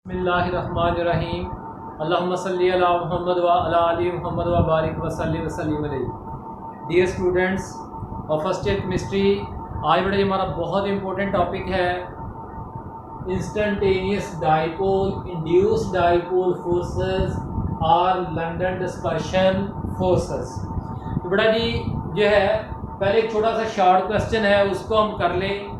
बिस्मिल्लाहिर्रहमानिर्रहीम अल्लाहुम्मा सल्ली अला मुहम्मद व अला आलि मुहम्मद व बारिक वसल्लिम अलैहि। डियर स्टूडेंट्स और फर्स्ट ईयर केमिस्ट्री, आज बेटा हमारा बहुत इंपॉर्टेंट टॉपिक है instantaneous dipole, induced dipole forces और लंदन डिस्पर्शन फोर्सेस। तो बेटा जी जो है पहले एक छोटा सा शॉर्ट क्वेश्चन है, उसको हम कर लें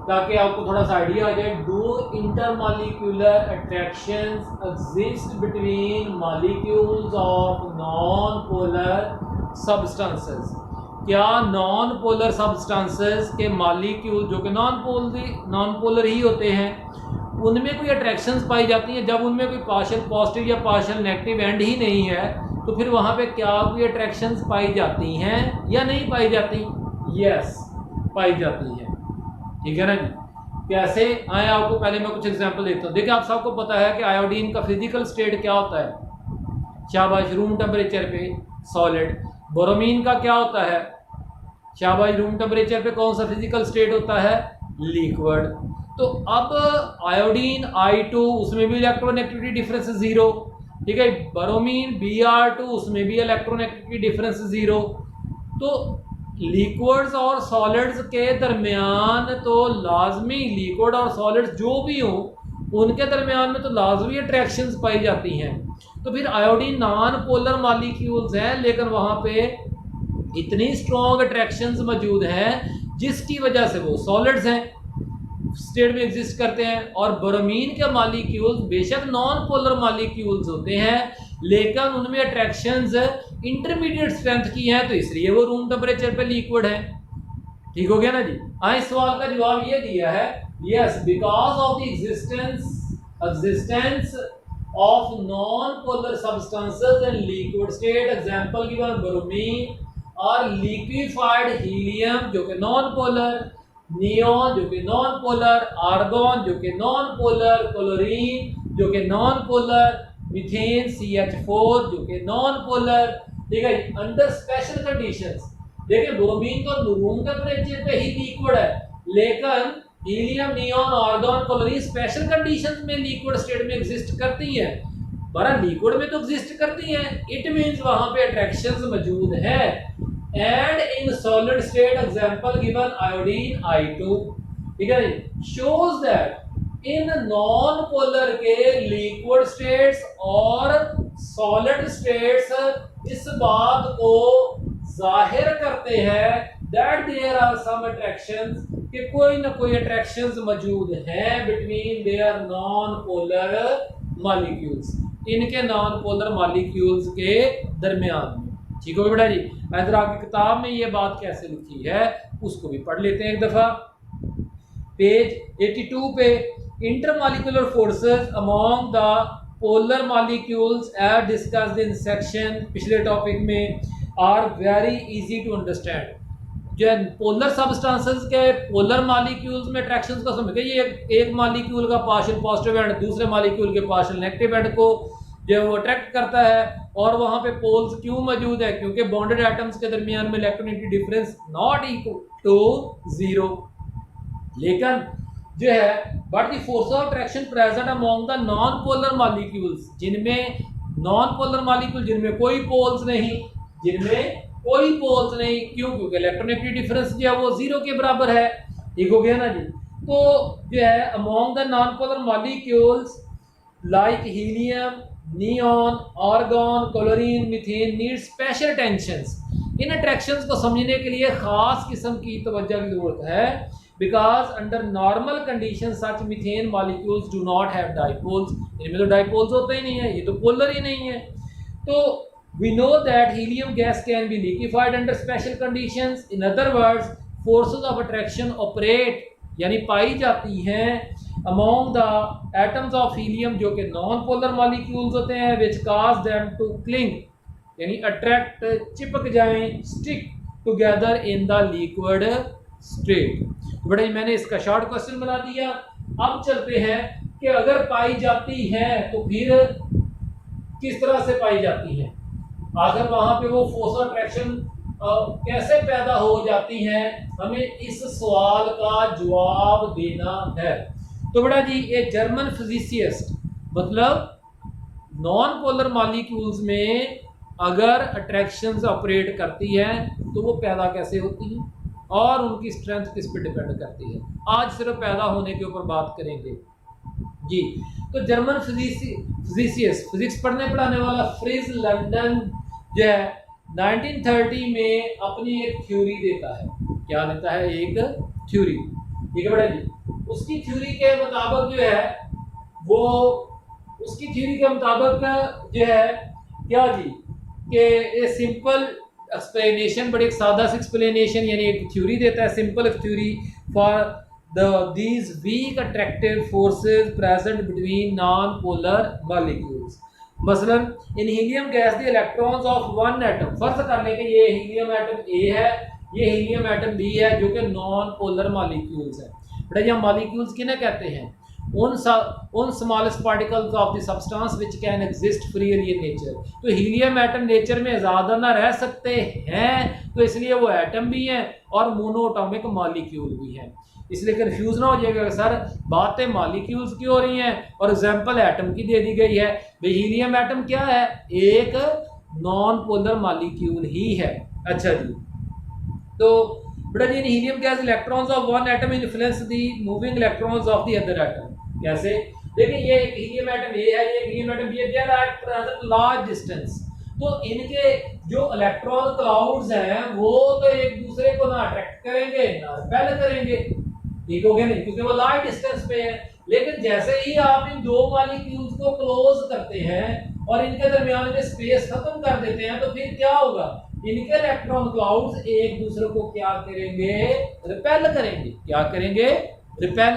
ताकि आपको थोड़ा सा आइडिया आ जाए। Do intermolecular attractions exist between molecules of non polar substances? क्या नॉन पोलर सब्सटेंसेस के मॉलिक्यूल जो कि नॉन पोलर ही होते हैं उनमें कोई अट्रैक्शंस पाई जाती हैं? जब उनमें कोई पार्शियल पॉजिटिव या पार्शियल नेगेटिव एंड ही नहीं है तो फिर वहाँ पे क्या कोई अट्रैक्शंस पाई जाती हैं या नहीं पाई जाती? यस, पाई जाती हैं। ठीक है ना जी। कैसे आए, आपको पहले मैं कुछ एग्जांपल देता हूँ। देखिए आप सबको पता है कि आयोडीन का फिजिकल स्टेट क्या होता है? शाबाश, रूम टेम्परेचर पे सॉलिड। बोरोमीन का क्या होता है? शाबाश, रूम टेम्परेचर पे कौन सा फिजिकल स्टेट होता है? लिक्विड। तो अब आयोडीन I2 उसमें भी इलेक्ट्रोनेगेटिविटी डिफरेंस 0। ठीक है, बोरोमीन Br2 उसमें भी इलेक्ट्रोनेगेटिविटी डिफरेंस 0। तो लिक्विड्स और सॉलिड्स के दरमियान तो लाजमी, लिक्विड और सॉलिड्स जो भी हो उनके दरमियान में तो लाजमी अट्रैक्शंस पाई जाती हैं। तो फिर आयोडीन नॉन पोलर मॉलिक्यूल्स हैं लेकिन वहाँ पे इतनी स्ट्रॉन्ग अट्रैक्शंस मौजूद हैं जिसकी वजह से वो सॉलिड्स हैं स्टेट में एग्जिस्ट करते हैं। और बोरोमीन के मॉलिक्यूल्स बेशक नॉन पोलर मॉलिक्यूल्स होते हैं लेकिन उनमें अट्रैक्शंस इंटरमीडिएट स्ट्रेंथ की हैं, तो इसलिए वो रूम टेम्परेचर पे लिक्विड है। ठीक हो गया ना जी। हाँ, इस सवाल का जवाब ये दिया है, yes, because of the existence of non polar substances in liquid state. Example given bromine और लिक्विफाइड हीलियम जो कि नॉन पोलर, नियॉन जो कि नॉन पोलर, आर्गॉन जो कि नॉन पोलर, क्लोरीन जो कि नॉन पोलर, मीथेन CH4 जो कि नॉन पोलर। ठीक है, अंडर स्पेशल कंडीशंस। देखिए बोरोमीन तो रूम टेम्परेचर पे ही लिक्विड है लेकिन helium, neon, argon, chlorine special conditions में लिक्विड स्टेट में एग्जिस्ट करती हैं। बहरहाल लिक्विड में तो एग्जिस्ट करती हैं, इट मींस वहां पे अट्रैक्शंस मौजूद है। And in solid state example given iodine I2। ठीक है, shows that in non polar के लिक्विड स्टेट्स और सॉलिड स्टेट्स इस बात को जाहिर करते हैं that there are some attractions, कि कोई ना कोई अट्रैक्शंस मौजूद हैं between their non polar molecules, इनके नॉन पोलर मॉलिक्यूल्स के दरमियान में। ठीक हो बेटा जी। इधर आपकी किताब में ये बात कैसे लिखी है उसको भी पढ़ लेते हैं एक दफा। पेज 82 पे, intermolecular forces among the polar molecules as discussed in section, पिछले टॉपिक में, are very easy to understand. जो पोलर सब्सटेंसेस के पोलर मॉलिक्यूल्स में अट्रैक्शंस को समझ, ये एक मॉलिक्यूल का पार्शियल पॉजिटिव एंड दूसरे मॉलिक्यूल के पार्शियल नेगेटिव एंड को जो वो अट्रैक्ट करता है। और वहाँ पे पोल्स क्यों मौजूद है? क्योंकि बॉन्डेड एटम्स के दरमियान में electronegative difference not equal to 0। लेकिन जो है but the force of attraction present among the non polar molecules, जिनमें नॉन पोलर मॉलिक्यूल जिनमें कोई पोल्स नहीं, क्यों? क्योंकि इलेक्ट्रोनेगेटिव डिफरेंस जो है वो 0 के बराबर है। ठीक हो गया ना जी। तो जो है among the non polar molecules like helium, neon, argon, chlorine, methane need special tensions. In attractions को समझने के लिए खास किस्म की तवज्जो की जरूरत है। Because under normal condition such methane molecules do not have dipoles, इनमें तो डाइपोल्स होते ही नहीं है, ये तो पोलर ही नहीं है। तो we know that helium gas can be liquefied under special conditions. In other words forces of attraction operate यानी पाई जाती हैं among the atoms of helium जो कि नॉन पोलर मॉलिक्यूल्स होते हैं, which cause them to cling यानी attract, चिपक जाएं, stick together in the liquid state. तो बड़ा मैंने इसका शॉर्ट क्वेश्चन बना दिया। अब चलते हैं कि अगर पाई जाती हैं तो फिर किस तरह से पाई जाती हैं, आखिर वहां पे वो फोर्स ऑफ अट्रैक्शन कैसे पैदा हो जाती हैं, हमें इस सवाल का जवाब देना है। तो बेटा जी, ये जर्मन फिजिसिस्ट मतलब नॉन पोलर मॉलिक्यूल्स में अगर अट्रैक्शंस ऑपरेट करती है तो वो पैदा कैसे होती हैं और उनकी स्ट्रेंथ किस पे डिपेंड करती है। आज सिर्फ पैदा होने के ऊपर बात करेंगे जी। तो जर्मन फिजिक्स पढ़ने पढ़ाने वाला फ्रिज लंदन जो है 1930 में अपनी एक थ्योरी देता है। क्या देता है? एक थ्योरी। ठीक है बेटा जी। उसकी थ्योरी के मुताबिक जो है वो उसकी थ्योरी के मुताबिक जो है क्या जी कि ये सिंपल एक्सप्लेनेशन, बड़ी एक सादा सी एक्सप्लेनेशन यानी एक थ्योरी देता है, simple theory for these weak attractive forces present between non-polar molecules। मसलन इन हीलियम गैस के इलेक्ट्रॉन्स ऑफ वन एटम, फर्ज कर लें कि ये हीलियम एटम ए है, ये हीलियम एटम बी है, जो कि नॉन पोलर मॉलिक्यूल्स है। बेटा ये मॉलिक्यूल्स किन्हें कहते हैं? उन smallest particles of the substance which can exist freely in nature. तो हीलियम एटम नेचर में ज़्यादा ना रह सकते हैं, तो इसलिए वो एटम भी हैं और मोनोएटॉमिक मॉलिक्यूल भी हैं। इसलिए कंफ्यूज ना हो जाएगा सर बातें मॉलिक्यूल्स की हो रही हैं और एग्जांपल एटम की दे दी गई है। भाई हीलियम एटम क्या है? एक नॉन पोलर मॉलिक्यूल ही है। अच्छा जी, तो बेटा जी helium gas electrons of one atom influence the moving electrons of the other atom. कैसे? देखिए ये एक हीलियम एटम ए है, ये हीलियम एटम बी है, they are at present large distance. तो इनके जो इलेक्ट्रॉन क्लाउड्स हैं वो तो एक दूसरे को ना अट्रैक्ट करेंगे ना रिपेल करेंगे, ठीक हो गया नहीं, क्योंकि वो लार्ज डिस्टेंस पे है। लेकिन जैसे ही आप इन दो मॉलिक्यूल्स को क्लोज करते हैं और इनके दरमियान में स्पेस खत्म कर देते हैं तो फिर क्या होगा? इनके इलेक्ट्रॉन क्लाउड्स एक दूसरे को क्या करेंगे? रिपेल करेंगे। क्या करेंगे? रिपेल।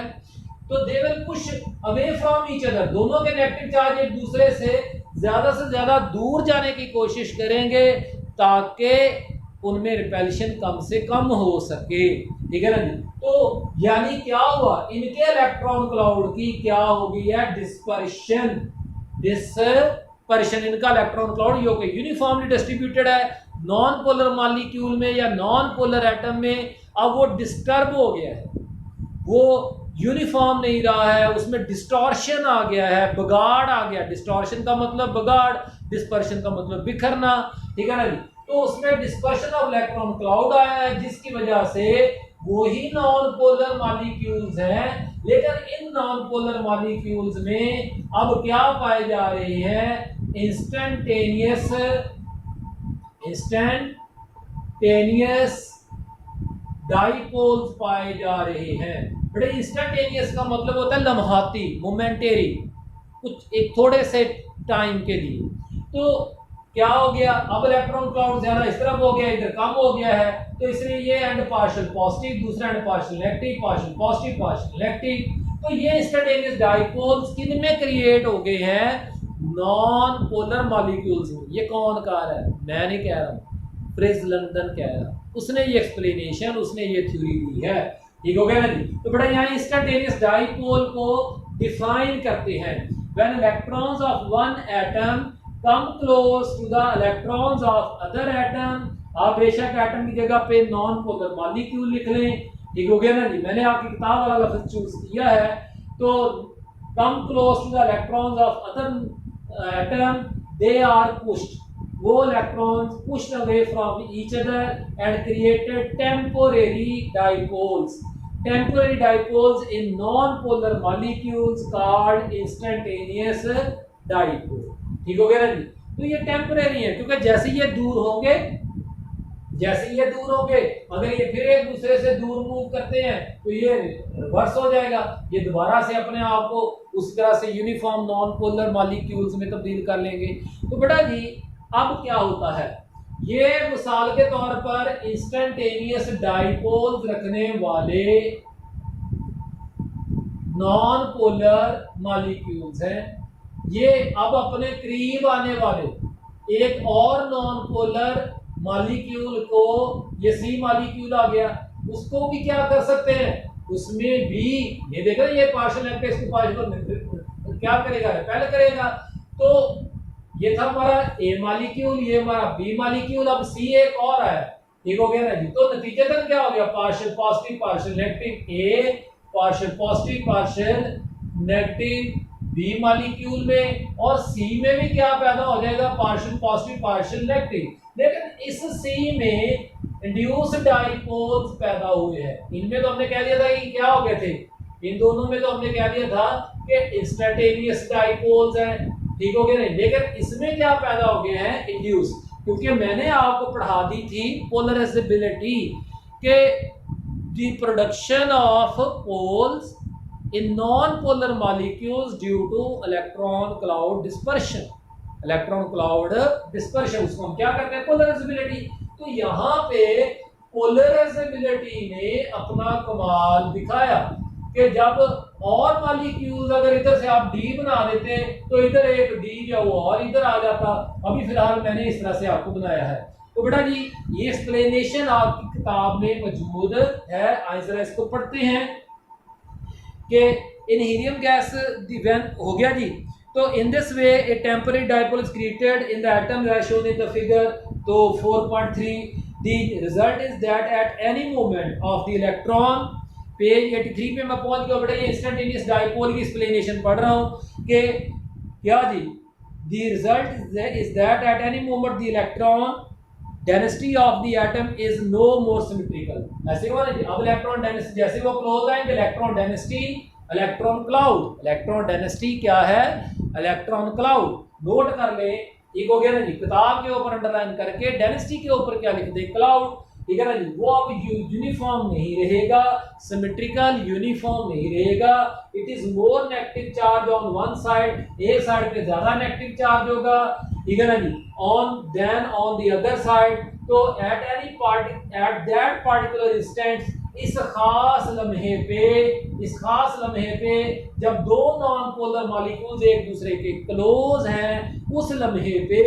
तो they will push away from each other. दोनों के नेगेटिव चार्ज एक दूसरे से ज्यादा दूर जाने की कोशिश करेंगे ताकि उनमें रिपेल्शन कम से कम हो सके, ठीक है ना जी। तो यानी क्या हुआ? इनके इलेक्ट्रॉन क्लाउड की क्या हो गई है? डिस्पर्शन। इनका इलेक्ट्रॉन क्लाउड जो कि यूनिफॉर्मली डिस्ट्रीब्यूटेड है नॉन पोलर मॉलिक्यूल में या नॉन पोलर एटम में, अब वो डिस्टर्ब हो गया है, वो यूनिफॉर्म नहीं रहा है, उसमें डिस्टॉर्शन आ गया है, बिगाड़ आ गया। डिस्टॉर्शन का मतलब बिगाड़, डिस्पर्शन का मतलब बिखरना, ठीक है ना जी। तो उसमें डिस्पर्शन ऑफ इलेक्ट्रॉन क्लाउड आया है जिसकी वजह से वो ही नॉन पोलर मॉलिक्यूल्स हैं। लेकिन इन नॉन पोलर मॉलिक्यूल्स में अब क्या पाए जा रहे हैं? इंस्टेंटेनियस डाइपोल्स पाए जा रहे हैं। बड़े इंस्टेंटेनियस का मतलब होता है लम्हाती, मोमेंटेरी, कुछ एक थोड़े से टाइम के लिए। तो क्या हो गया? अब इलेक्ट्रॉन क्लाउड ज्यादा इस तरफ हो गया, इधर कम हो गया है, तो इसलिए ये एंड पार्शियल पॉजिटिव, दूसरा and partial negative, partial positive, partial negative. तो ये इंस्टेंटेनियस डाइपोल्स किन में क्रिएट हो गए हैं? नॉन पोलर मॉलिक्यूल्स में। ये कौन कह रहा है? मैं नहीं कह रहा हूं, फ्रिज लंदन कह रहा है। उसने ये एक्सप्लेनेशन, उसने ये थ्योरी दी है, ठीक हो गया ना जी। तो बड़ा यहाँ इंस्टेंटेनियस डाइपोल को डिफाइन करते हैं। When electrons of one atom come close to the electrons of other atom. आप बेशक एटम की जगह पे नॉन पोलर मॉलिक्यूल लिख लें, ठीक हो गया ना जी। मैंने आपकी किताब वाला लफ्ज चूज किया है। तो come close to the electrons of other atom, they are pushed, वो electrons pushed away from each other and created temporary dipoles. Temporary dipoles in non polar molecules called instantaneous dipole, ठीक हो गया ना जी। तो ये टेम्परेरी है क्योंकि जैसे ये दूर होंगे, अगर ये फिर एक दूसरे से दूर मूव करते हैं तो ये रिवर्स हो जाएगा, ये दोबारा से अपने आप को उस तरह से यूनिफॉर्म नॉन पोलर मॉलिक्यूल्स में तब्दील कर लेंगे। तो बेटा जी अब क्या होता है? ये मिसाल के तौर पर इंस्टेंटेनियस डाइपोल्स रखने वाले नॉन पोलर मॉलिक्यूल्स हैं। ये अब अपने करीब आने वाले एक और नॉन पोलर मॉलिक्यूल को, ये सी मॉलिक्यूल आ गया, उसको भी क्या कर सकते हैं? उसमें भी ये देखो ये पार्शियल नेगेटिव, इसको पार्शियल क्या करेगा? रिपेल करेगा। तो ये था हमारा ए मॉलिक्यूल, ये हमारा बी मॉलिक्यूल, अब सी एक और है, ठीक हो गया ना जी। तो नतीजतन क्या हो गया? Partial positive, partial negative, A partial positive, partial negative, B molecule में, और सी में भी क्या पैदा हो जाएगा, पार्शियल पॉजिटिव पार्शियल नेगेटिव। लेकिन इस सी में इंड्यूस डाइपोल्स पैदा हुए हैं। इनमें तो हमने कह दिया था कि क्या हो गए थे, इन दोनों में तो हमने कह दिया था कि इंस्टेंटेनियस डाइपोल्स हैं, ठीक हो गया नहीं। लेकिन इसमें क्या पैदा हो गए हैं, इंड्यूस, क्योंकि मैंने आपको पढ़ा दी थी पोलराइजेबिलिटी के the production of poles in non polar molecules due to electron cloud dispersion. Electron cloud dispersion, उसको हम क्या करते हैं, पोलराइजेबिलिटी। तो यहाँ पे पोलराइजेबिलिटी ने अपना कमाल दिखाया कि जब और मॉलिक्यूल्स अगर इधर से आप डी बना देते तो इधर एक डी जो वो और इधर आ जाता। अभी फिलहाल मैंने इस तरह से आपको बनाया है। तो बेटा जी ये एक्सप्लेनेशन आपकी किताब में मौजूद है, आइए जरा इसको पढ़ते हैं कि इन हीलियम गैस हो गया जी। तो in this way a temporary dipole is created in the atom as shown in the figure. तो 4.3 the result is that at any moment of the electron, page 83 पे मैं पहुंच गया बेटा। ये इंस्टेंटेनियस डाइपोल की एक्सप्लेनेशन पढ़ रहा हूं कि क्या जी, the result is that at any moment the electron density of the atom is no more symmetrical. ऐसे हुआ ना जी, अब इलेक्ट्रॉन डेंसिटी जैसे वो क्लोज आएंगे, electron density electron cloud, electron density क्या है, इलेक्ट्रॉन क्लाउड। नोट कर ले, ठीक हो गया ना जी। किताब के ऊपर अंडरलाइन करके डेंसिटी के ऊपर क्या लिख दे, क्लाउड, ठीक है ना जी। वो अब यूनिफॉर्म नहीं रहेगा, सिमेट्रिकल यूनिफॉर्म नहीं रहेगा। It is more negative charge on one side, एक साइड पे ज्यादा नेगेटिव चार्ज होगा, ठीक है ना जी, on then on the other side. तो at any party at that particular instant, इस खास लम्हे पे जब दो नॉन पोलर मॉलिक्यूल्स एक दूसरे के क्लोज हैं, उस लम्हे पे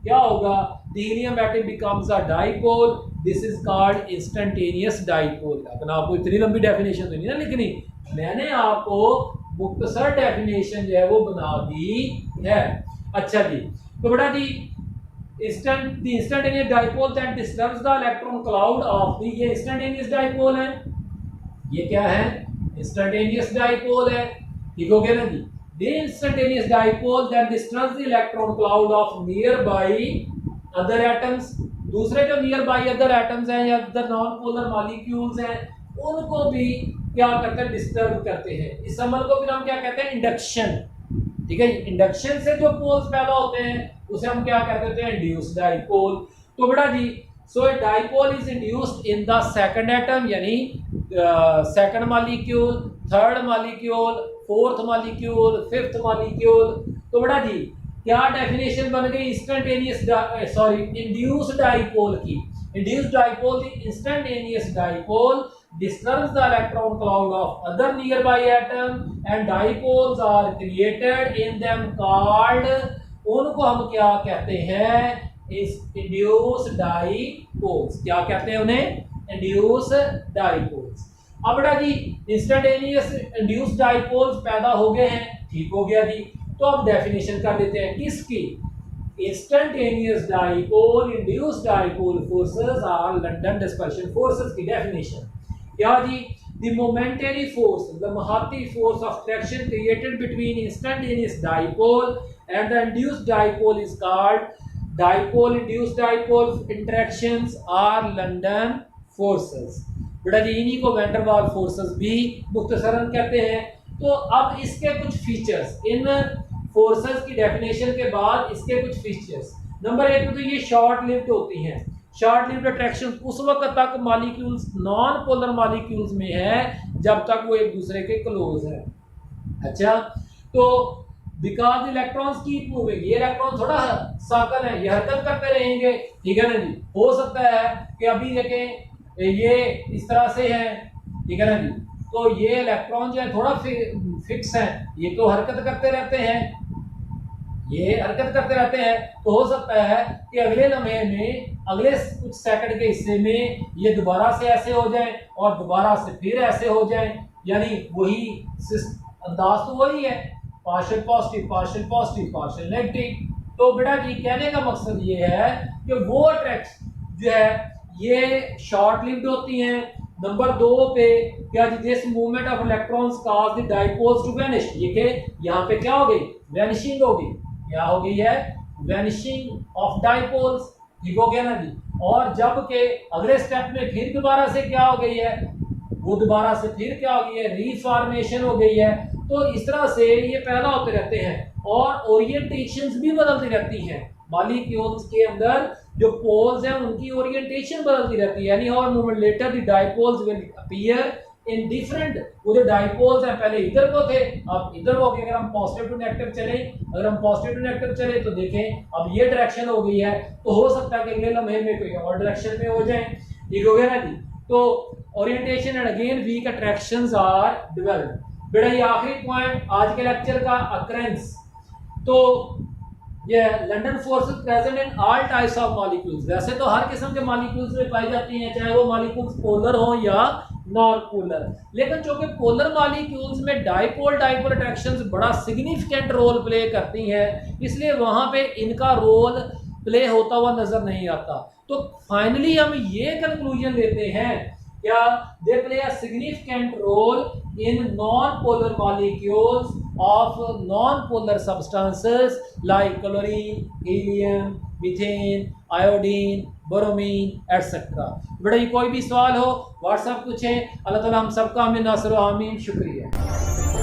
क्या होगा, the helium atom becomes a dipole. This is called instantaneous dipole. अब आपको इतनी लंबी डेफिनेशन तो नहीं ना लिखनी, मैंने आपको मुख्तसर डेफिनेशन जो है वो बना दी है। अच्छा जी, तो बेटा जी the instantaneous dipole that disturbs the electron cloud of the, ये instantaneous dipole है, ये क्या है, instantaneous dipole है, ठीक हो गया ना जी। the instantaneous dipole that disturbs the electron cloud of nearby other atoms, दूसरे जो nearby other atoms हैं या other non polar molecules हैं, उनको भी क्या करते हैं, डिस्टर्ब करते हैं। इस अमल को फिर हम क्या कहते हैं, इंडक्शन, ठीक है। इंडक्शन से जो पोल्स पैदा होते हैं उसे हम क्या कहते हैं, इंड्यूस्ड डाइपोल। तो बेटा जी, so a dipole is induced in the second atom, यानी second molecule, third molecule, fourth molecule, fifth molecule. तो बेटा जी क्या डेफिनेशन बन गई इंस्टेंटेनियस इंड्यूस्ड डाइपोल की। Induced dipole instantaneous dipole disturbs the electron cloud of other nearby atom and dipoles are created in them called, उनको हम क्या कहते हैं, induced dipoles। क्या कहते हैं उन्हें, induced dipoles। अब बेटा जी इंस्टेंटेनियस इंड्यूस्ड डाइपोल्स पैदा हो गए हैं, ठीक हो गया जी। तो अब डेफिनेशन कर देते हैं किसकी, instantaneous dipole induced dipole forces are London dispersion forces की डेफिनेशन क्या जी, the momentary force, the लम्हाती force of attraction created between instantaneous dipole and the induced dipole is called dipole induced dipole interactions are London forces। बेटा जी इन्हीं को van der वाल forces भी मुख्तसरन कहते हैं। तो अब इसके कुछ फीचर्स, इन फोर्सेस की डेफिनेशन के बाद इसके कुछ फीचर्स। नंबर एक तो ये शॉर्ट लिव्ड होती हैं। शॉर्ट लिव्ड अट्रैक्शन उस वक्त तक मॉलिक्यूल्स नॉन पोलर मॉलिक्यूल्स में है जब तक वो एक दूसरे के क्लोज है। अच्छा, तो बिकॉज इलेक्ट्रॉन्स कीप मूविंग, ये इलेक्ट्रॉन थोड़ा सर्कल है, ये हरकत करते रहेंगे, ठीक है ना जी। हो सकता है कि अभी देखें ये इस तरह से है, ठीक है ना जी, तो ये इलेक्ट्रॉन जो है थोड़ा फिक्स है, ये तो हरकत करते रहते हैं, ये हरकत करते रहते हैं। तो हो सकता है कि अगले लम्हे में, अगले कुछ सेकंड के हिस्से में ये दोबारा से ऐसे हो जाए और दोबारा से फिर ऐसे हो जाए, यानी वही अंदाज तो वही है, partial positive partial positive partial negative. तो बेटा जी कहने का मकसद ये है कि वो अट्रैक्शन जो है ये शॉर्ट लिव्ड होती हैं नंबर 2 पे क्या जी, this movement of electrons cause the dipoles to vanish. ये के यहाँ पे क्या हो गई, वैनिशिंग हो गई, क्या हो गई है, वैनिशिंग ऑफ डाइपोल्स, ठीक हो गया ना जी। और जब के अगले स्टेप में फिर दोबारा से क्या हो गई है, वो दोबारा से फिर क्या हो गई है, रीफॉर्मेशन हो गई है। तो इस तरह से ये पैदा होते रहते हैं और ओरिएंटेशंस भी बदलती रहती हैं। मॉलिक्यूल्स के अंदर जो पोल्स हैं उनकी ओरिएंटेशन बदलती रहती है, यानी और movement later the dipoles will appear in different, वो जो डाइपोल्स हैं पहले इधर को थे अब इधर हो गए। अगर हम पॉजिटिव टू नेगेटिव चले, अगर हम पॉजिटिव टू नेगेटिव चले तो देखें अब ये डायरेक्शन हो गई है, तो हो सकता है कि अगले लम्हे में कोई और डायरेक्शन में हो जाए, ठीक हो गया ना जी। तो orientation and again weak attractions are developed. बेटा ये आखिरी पॉइंट आज के लेक्चर का, अकरेंस। तो ये London forces present in all types of molecules, वैसे तो हर किस्म के मॉलिक्यूल्स में पाई जाती हैं, चाहे वो मॉलिक्यूल्स पोलर हो या नॉन पोलर, लेकिन जो कि पोलर मॉलिक्यूल्स में डाइपोल डाइपोल अट्रैक्शंस बड़ा सिग्निफिकेंट रोल प्ले करती हैं, इसलिए वहां पे इनका रोल प्ले होता हुआ नजर नहीं आता। तो फाइनली हम ये कंक्लूजन लेते हैं, क्या, they play a significant role in non polar molecules of non-polar substances like chlorine, helium, methane, iodine, bromine, etc. बेटा ये कोई भी सवाल हो व्हाट्सएप पूछें। अल्लाह ताला हम सबका आमीन नासिर आमीन। शुक्रिया।